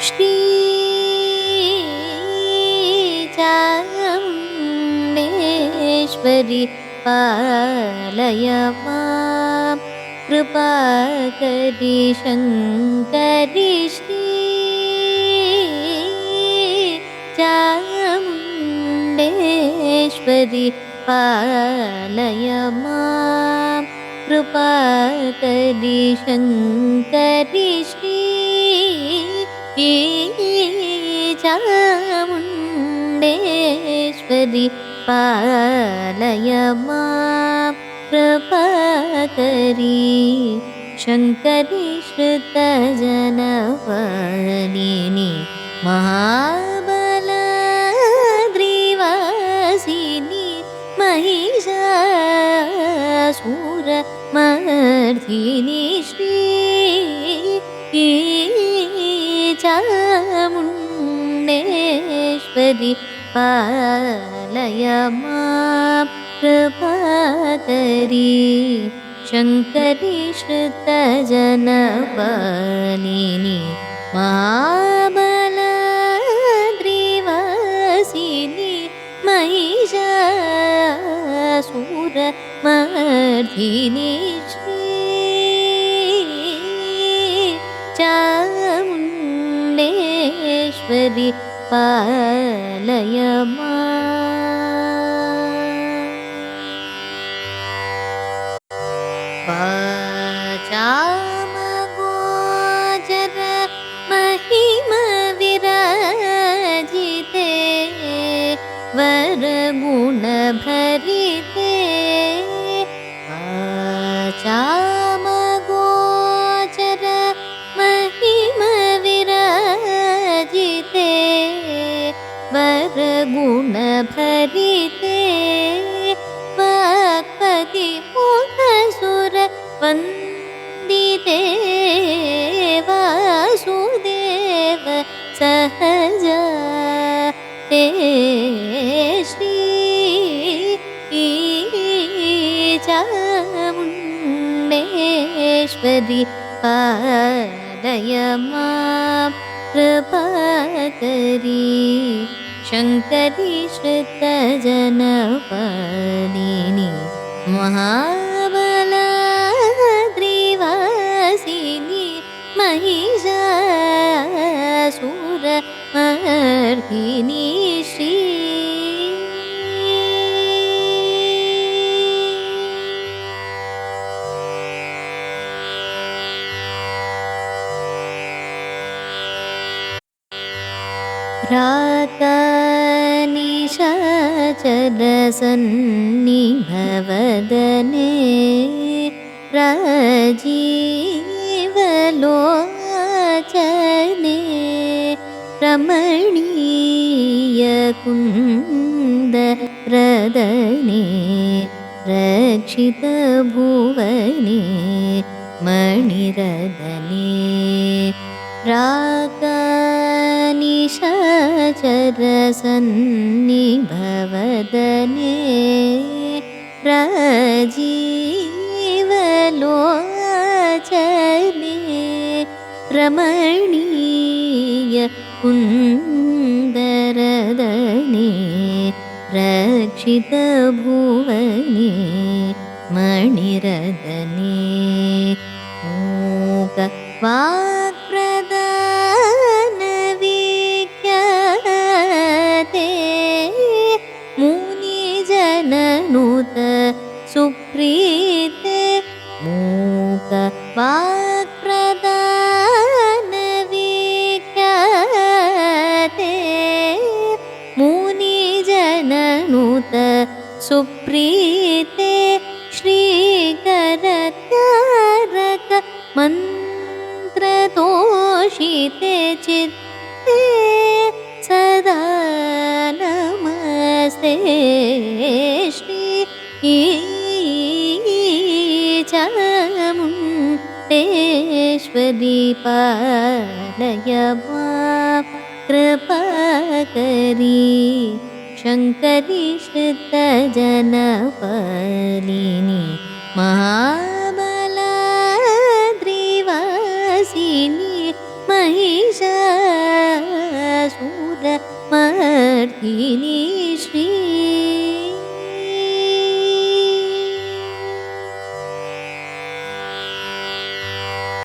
श्री चामुण्डेश्वरि पालय मां कृपाकरि शङ्करि श्री चामुण्डेश्वरि पालय मां कृपाकरि शङ्करि श्री चामुण्डेश्वरि पालय मां कृपाकरि शङ्करि श्रुतजनवलिनि महाबलाद्रिवासिनि महिषासुरमर्दिनि श्री चामुण्डेश्वरि पालय मां कृपाकरि शङ्करि श्रुतजनवलिनि महाबलाद्रिवासिनि महिषासुरमर्दिनि श्री चामुण्डेश्वरि पालय वाचामगोचर महिमविराजिते वरगुणभरिते वाचामगोचर महिमविराजिते वरगुणभरिते वाक्पति मुखसुर वन्दिते वासुदेव सहजा ते श्री चामुण्डेश्वरि पालय मां कृपाकरि शङ्करि श्रुतजनवलिनि महाबलाद्रिवासिनि महिषासुरमर्दिनि श्री प्राकानिशाचरसन्निभवदने राजीवलोचने रमणीयकुन्दरदने रक्षितभुवने मणिरदने प्राकानिशाचरसन्निभवदने राजीवलोचने रमणीयकुन्दरदने रक्षितभुवने मणिरदने मूकवाक्प्रदानविख्याते मुनिजननुत सुप्रीते मूकवाक्प्रदानविख्याते मुनिजननुत सुप्रीते श्रीकरत्यारक मन्त्रतोषिते चित्ते सदा नमस्ते श्री चामुण्डेश्वरि पालय मां कृपाकरि शङ्करि श्रुतजनवलिनि महाबलाद्रिवासिनि महिषा सुरमर्दिनी